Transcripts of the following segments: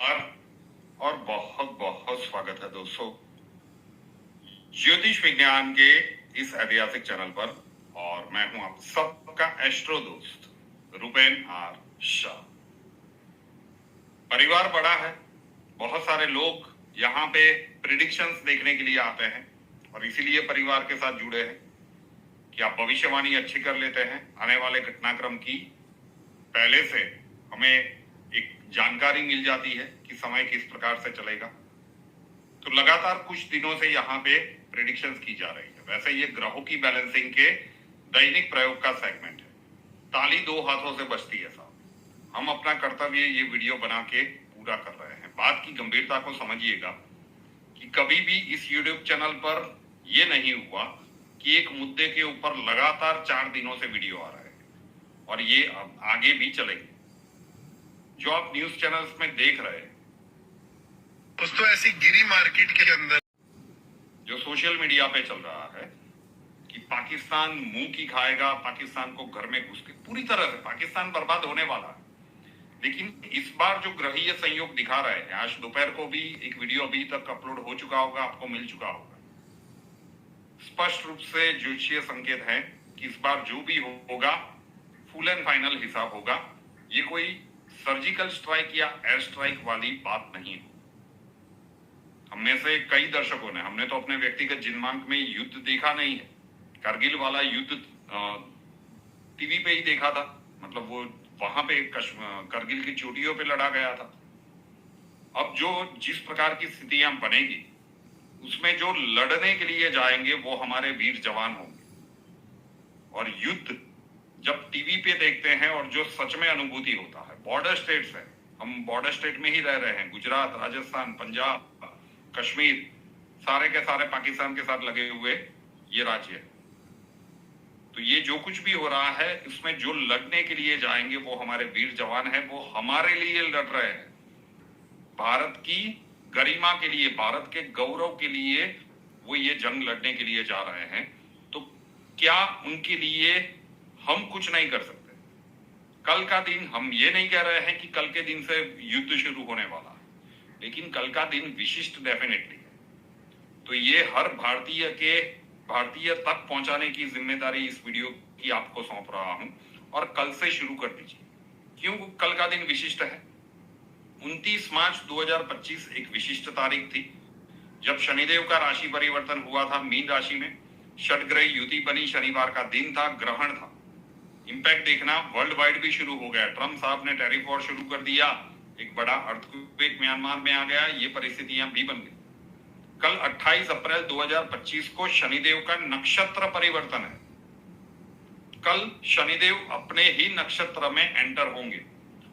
और बहुत बहुत स्वागत है दोस्तों ज्योतिष विज्ञान के इस ऐतिहासिक चैनल पर। और मैं हूं आप सबका एस्ट्रो दोस्त रूपेन आर शाह। परिवार बड़ा है, बहुत सारे लोग यहाँ पे प्रिडिक्शंस देखने के लिए आते हैं और इसीलिए परिवार के साथ जुड़े हैं कि आप भविष्यवाणी अच्छी कर लेते हैं। आने वाले घटनाक्रम की पहले से हमें एक जानकारी मिल जाती है कि समय किस प्रकार से चलेगा। तो लगातार कुछ दिनों से यहाँ पे प्रेडिक्शंस की जा रही है। वैसे ये ग्रहों की बैलेंसिंग के दैनिक प्रयोग का सेगमेंट है। ताली दो हाथों से बजती है साहब। हम अपना कर्तव्य ये वीडियो बना के पूरा कर रहे हैं। बात की गंभीरता को समझिएगा कि कभी भी इस यूट्यूब चैनल पर यह नहीं हुआ कि एक मुद्दे के ऊपर लगातार 4 दिनों से वीडियो आ रहे हैं और ये अब आगे भी चलेंगे। जो आप न्यूज चैनल्स में देख रहे हैं दोस्तों, ऐसी गिरी मार्केट के अंदर जो सोशल मीडिया पे चल रहा है कि पाकिस्तान मुंह की खाएगा, पाकिस्तान को घर में घुस के पूरी तरह से पाकिस्तान बर्बाद होने वाला है। लेकिन इस बार जो ग्रहीय संयोग दिखा रहे हैं, आज दोपहर को भी एक वीडियो अभी तक अपलोड हो चुका होगा, आपको मिल चुका होगा। स्पष्ट रूप से ज्योतिषीय संकेत है कि इस बार जो भी होगा फुल एंड फाइनल हिसाब होगा। ये कोई सर्जिकल स्ट्राइक या एयर स्ट्राइक वाली बात नहीं है। हमने से कई दर्शकों ने, हमने तो अपने व्यक्तिगत जिन्मांक में युद्ध देखा नहीं है। कारगिल वाला युद्ध टीवी पे ही देखा था, मतलब वो वहां पे कारगिल की चोटियों पे लड़ा गया था। अब जो जिस प्रकार की स्थितियां बनेगी उसमें जो लड़ने के लिए जाएंगे वो हमारे वीर जवान होंगे। और युद्ध जब टीवी पे देखते हैं और जो सच में अनुभूति होता है, बॉर्डर स्टेट्स है, हम बॉर्डर स्टेट में ही रह रहे हैं, गुजरात, राजस्थान, पंजाब, कश्मीर, सारे के सारे पाकिस्तान के साथ लगे हुए ये राज्य है। तो ये जो कुछ भी हो रहा है इसमें जो लड़ने के लिए जाएंगे वो हमारे वीर जवान है, वो हमारे लिए लड़ रहे हैं। भारत की गरिमा के लिए, भारत के गौरव के लिए वो ये जंग लड़ने के लिए जा रहे हैं। तो क्या उनके लिए हम कुछ नहीं कर सकते? कल का दिन, हम ये नहीं कह रहे हैं कि कल के दिन से युद्ध शुरू होने वाला है, लेकिन कल का दिन विशिष्ट डेफिनेटली है। तो ये हर भारतीय तक पहुंचाने की जिम्मेदारी इस वीडियो की आपको सौंप रहा हूं। और कल से शुरू कर दीजिए। क्यों कल का दिन विशिष्ट है? 29 मार्च 2025 एक विशिष्ट तारीख थी जब शनिदेव का राशि परिवर्तन हुआ था मीन राशि में। षटग्रह युति बनी, शनिवार का दिन था, ग्रहण था। इंपैक्ट देखना वर्ल्ड वाइड भी शुरू हो गया। ट्रम्प साहब ने टैरिफ वॉर शुरू कर दिया, एक बड़ा अर्थक्वेक म्यांमार में आ गया, ये परिस्थितियां भी बन गई। कल 28 अप्रैल 2025 को शनिदेव का नक्षत्र परिवर्तन है। कल शनिदेव अपने ही नक्षत्र में एंटर होंगे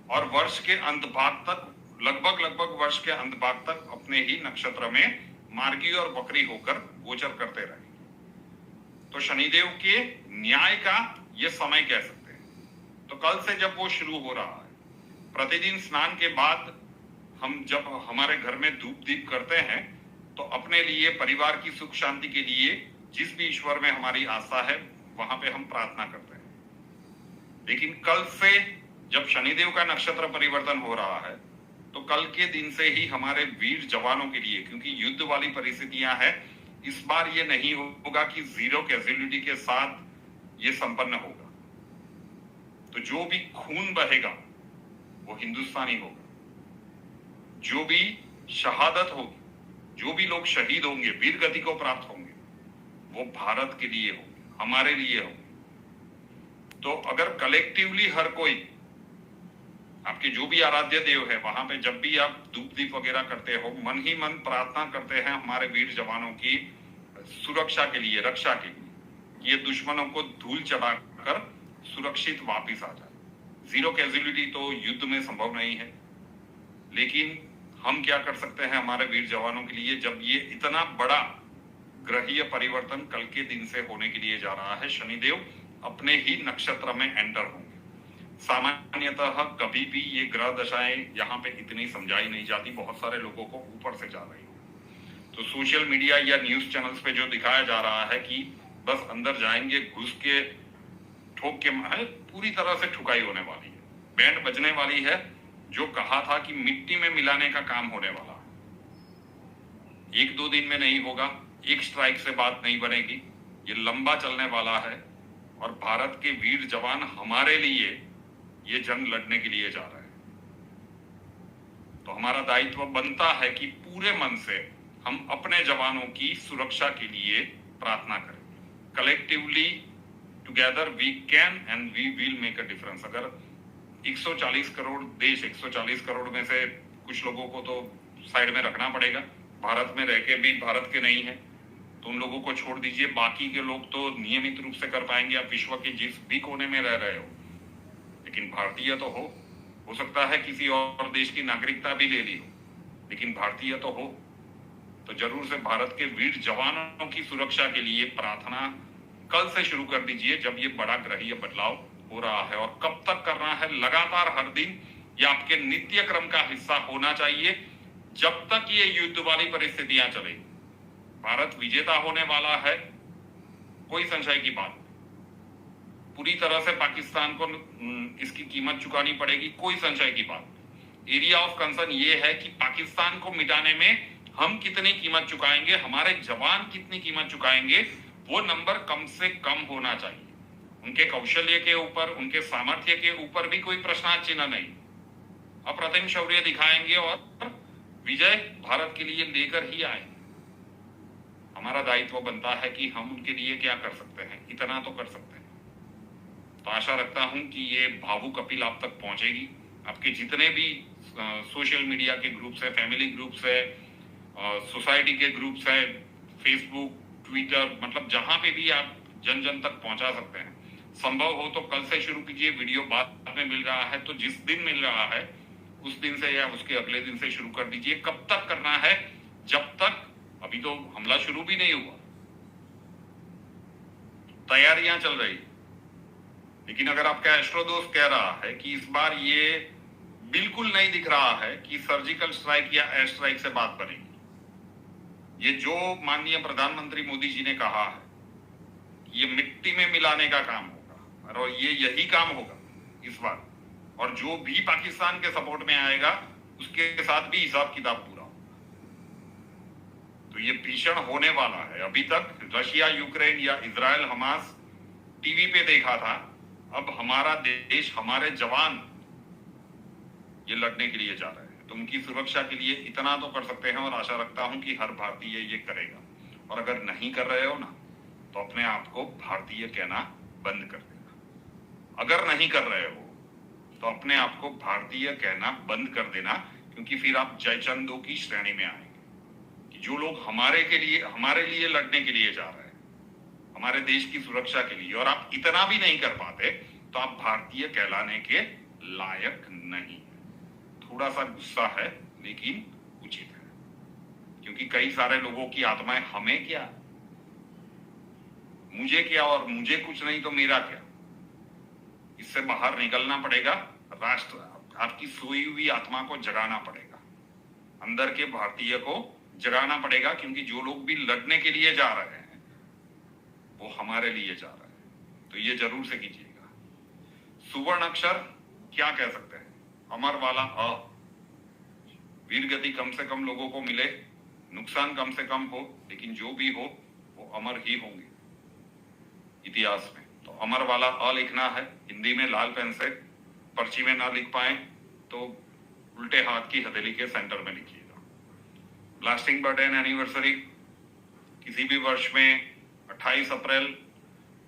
और वर्ष के अंत भाग तक, लगभग वर्ष के अंत भाग तक अपने ही नक्षत्र में मार्गी और वक्री होकर गोचर करते रहेंगे। तो शनिदेव के न्याय का ये समय कह सकते हैं। तो कल से जब वो शुरू हो रहा है, प्रतिदिन स्नान के बाद हम जब हमारे घर में धूप दीप करते हैं तो अपने लिए, परिवार की सुख शांति के लिए जिस भी ईश्वर में हमारी आस्था है वहां पे हम प्रार्थना करते हैं। लेकिन कल से जब शनिदेव का नक्षत्र परिवर्तन हो रहा है तो कल के दिन से ही हमारे वीर जवानों के लिए, क्योंकि युद्ध वाली परिस्थितियां हैं, इस बार ये नहीं होगा कि 0 कैजुअलिटी के साथ ये संपन्न होगा। तो जो भी खून बहेगा वो हिंदुस्तानी होगा। जो भी शहादत होगी, जो भी लोग शहीद होंगे, वीर गति को प्राप्त होंगे, वो भारत के लिए होंगे, हमारे लिए होंगे। तो अगर कलेक्टिवली हर कोई, आपके जो भी आराध्य देव है वहां पे जब भी आप धूप दीप वगैरह करते हो, मन ही मन प्रार्थना करते हैं हमारे वीर जवानों की सुरक्षा के लिए, रक्षा के लिए, ये दुश्मनों को धूल चढ़ाकर सुरक्षित वापिस आ जाए। 0 कैजुअलिटी तो युद्ध में संभव नहीं है, लेकिन हम क्या कर सकते हैं हमारे वीर जवानों के लिए जब ये इतना बड़ा ग्रहीय परिवर्तन कल के दिन से होने के लिए जा रहा है। शनिदेव अपने ही नक्षत्र में एंटर होंगे। सामान्यतः कभी भी ये ग्रह दशाएं यहाँ पे इतनी समझाई नहीं जाती, बहुत सारे लोगों को ऊपर से जा रही है। तो सोशल मीडिया या न्यूज चैनल्स पे जो दिखाया जा रहा है कि बस अंदर जाएंगे, घुस के ठोक के, पूरी तरह से ठुकाई होने वाली है, बैंड बजने वाली है जो कहा था कि मिट्टी में मिलाने का काम होने वाला है, 1-2 दिन में नहीं होगा, एक स्ट्राइक से बात नहीं बनेगी, ये लंबा चलने वाला है। और भारत के वीर जवान हमारे लिए ये जंग लड़ने के लिए जा रहे हैं। तो हमारा दायित्व बनता है कि पूरे मन से हम अपने जवानों की सुरक्षा के लिए प्रार्थना करें। Collectively together we can and we will make a difference. अगर 140 करोड़ देश, 140 करोड़ में से कुछ लोगों को तो साइड में रखना पड़ेगा, भारत में रह के भी भारत के नहीं है, तो उन लोगों को छोड़ दीजिए। बाकी के लोग तो नियमित रूप से कर पाएंगे। आप विश्व के जिस भी कोने में रह रहे हो, लेकिन भारतीय तो हो सकता है किसी और देश की नागरिकता भी ले ली हो, लेकिन भारतीय तो हो। तो जरूर से भारत के वीर जवानों की सुरक्षा के लिए प्रार्थना कल से शुरू कर दीजिए, जब ये बड़ा ग्रहीय बदलाव हो रहा है। और कब तक करना है? लगातार हर दिन ये आपके नित्य क्रम का हिस्सा होना चाहिए, जब तक ये युद्ध वाली परिस्थितियां चलेगी। भारत विजेता होने वाला है, कोई संशय की बात। पूरी तरह से पाकिस्तान को इसकी कीमत चुकानी पड़ेगी, कोई संशय की बात। एरिया ऑफ कंसर्न ये है कि पाकिस्तान को मिटाने में हम कितनी कीमत चुकाएंगे, हमारे जवान कितनी कीमत चुकाएंगे, वो नंबर कम से कम होना चाहिए। उनके कौशल्य के ऊपर, उनके सामर्थ्य के ऊपर भी कोई प्रश्नार्थ चिन्ह नहीं। अप्रतिम शौर्य दिखाएंगे और विजय भारत के लिए लेकर ही आएंगे। हमारा दायित्व बनता है कि हम उनके लिए क्या कर सकते हैं, इतना तो कर सकते हैं। तो आशा रखता हूं कि ये भावुक अपील आप तक पहुंचेगी। आपके जितने भी सोशल मीडिया के ग्रुप्स है, फैमिली ग्रुप्स है, सोसाइटी के ग्रुप्स है, फेसबुक, ट्विटर, मतलब जहां पे भी आप जन जन तक पहुंचा सकते हैं। संभव हो तो कल से शुरू कीजिए। वीडियो बाद में मिल रहा है तो जिस दिन मिल रहा है उस दिन से या उसके अगले दिन से शुरू कर दीजिए। कब तक करना है? जब तक, अभी तो हमला शुरू भी नहीं हुआ, तैयारियां चल रही। लेकिन अगर आपका एस्ट्रो दोस्त कह रहा है कि इस बार ये बिल्कुल नहीं दिख रहा है कि सर्जिकल स्ट्राइक या एयर स्ट्राइक से बात बनेगी, ये जो माननीय प्रधानमंत्री मोदी जी ने कहा है, ये मिट्टी में मिलाने का काम होगा और ये यही काम होगा इस बार। और जो भी पाकिस्तान के सपोर्ट में आएगा उसके साथ भी हिसाब किताब पूरा होगा। तो ये भीषण होने वाला है। अभी तक रशिया यूक्रेन या इजराइल हमास टीवी पे देखा था, अब हमारा देश, हमारे जवान ये लड़ने के लिए जा रहे हैं। तो उनकी सुरक्षा के लिए इतना तो कर सकते हैं और आशा रखता हूं कि हर भारतीय ये करेगा। और अगर नहीं कर रहे हो ना, तो अपने आप को भारतीय कहना बंद कर देना। अगर नहीं कर रहे हो तो अपने आप को भारतीय कहना बंद कर देना, क्योंकि फिर आप जयचंदों की श्रेणी में आएंगे कि जो लोग हमारे लिए लड़ने के लिए जा रहे हैं, हमारे देश की सुरक्षा के लिए, और आप इतना भी नहीं कर पाते तो आप भारतीय कहलाने के लायक नहीं। थोड़ा सा गुस्सा है लेकिन उचित है, क्योंकि कई सारे लोगों की आत्माएं हमें क्या, मुझे क्या, और मुझे कुछ नहीं तो मेरा क्या, इससे बाहर निकलना पड़ेगा। राष्ट्र, आपकी सोई हुई आत्मा को जगाना पड़ेगा, अंदर के भारतीय को जगाना पड़ेगा, क्योंकि जो लोग भी लड़ने के लिए जा रहे हैं वो हमारे लिए जा रहे हैं। तो ये जरूर से कीजिएगा। सुवर्ण अक्षर क्या कह सकते हैं? अमर वाला अ। वीर गति कम से कम लोगों को मिले, नुकसान कम से कम हो, लेकिन जो भी हो वो अमर ही होंगे इतिहास में। तो अमर वाला अ लिखना है हिंदी में लाल पेन से। पर्ची में ना लिख पाए तो उल्टे हाथ की हथेली के सेंटर में लिखिएगा। ब्लास्टिंग बर्थडे एंड एनिवर्सरी किसी भी वर्ष में 28 अप्रैल,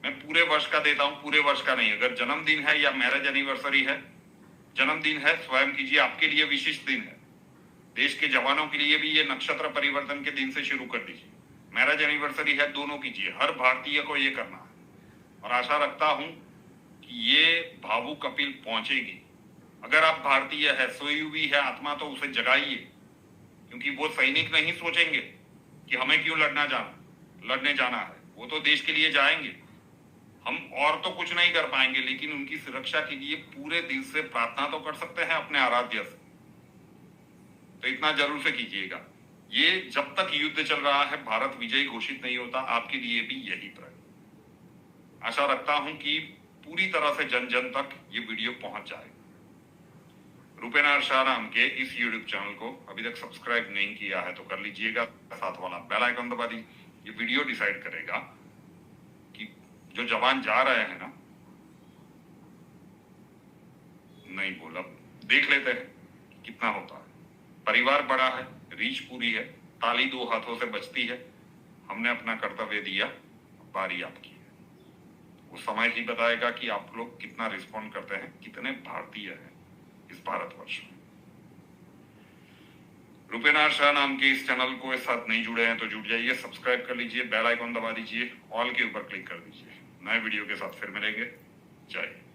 मैं पूरे वर्ष का देता हूं, पूरे वर्ष का नहीं। अगर जन्मदिन है या मैरिज एनिवर्सरी है, जन्मदिन है स्वयं कीजिए, आपके लिए विशिष्ट दिन है। देश के जवानों के लिए भी ये नक्षत्र परिवर्तन के दिन से शुरू कर दीजिए। मैरिज एनिवर्सरी है, दोनों कीजिए। हर भारतीय को ये करना है और आशा रखता हूं कि ये भावुक अपील पहुंचेगी। अगर आप भारतीय है, सोई हुई है आत्मा, तो उसे जगाइए, क्योंकि वो सैनिक नहीं सोचेंगे कि हमें क्यों लड़ने जाना है। वो तो देश के लिए जाएंगे, हम और तो कुछ नहीं कर पाएंगे, लेकिन उनकी सुरक्षा के लिए पूरे दिल से प्रार्थना तो कर सकते हैं अपने आराध्य से। तो इतना जरूर से कीजिएगा। ये जब तक युद्ध चल रहा है, भारत विजयी घोषित नहीं होता, आपके लिए भी यही प्रयोग। आशा रखता हूं कि पूरी तरह से जन जन तक ये वीडियो पहुंच जाए। रुपेनार शाह नाम के इस यूट्यूब चैनल को अभी तक सब्सक्राइब नहीं किया है तो कर लीजिएगा, साथ वाला बेल आइकन दबा दीजिए। ये वीडियो डिसाइड करेगा कि जो जवान जा रहे हैं ना, नहीं बोला, देख लेते हैं कितना होता है। परिवार बड़ा है, रीच पूरी है, ताली दो हाथों से बजती है। हमने अपना कर्तव्य दिया, बारी आपकी है। वो समय ही बताएगा कि आप लोग कितना रिस्पॉन्ड करते हैं, कितने भारतीय हैं इस भारतवर्ष में। रुपेनार शाह नाम के इस चैनल को इस साथ नहीं जुड़े हैं तो जुड़ जाइए, सब्सक्राइब कर लीजिए, बेल आइकॉन दबा दीजिए, ऑल के ऊपर क्लिक कर दीजिए। नए वीडियो के साथ फिर मिलेंगे। जय हिंद।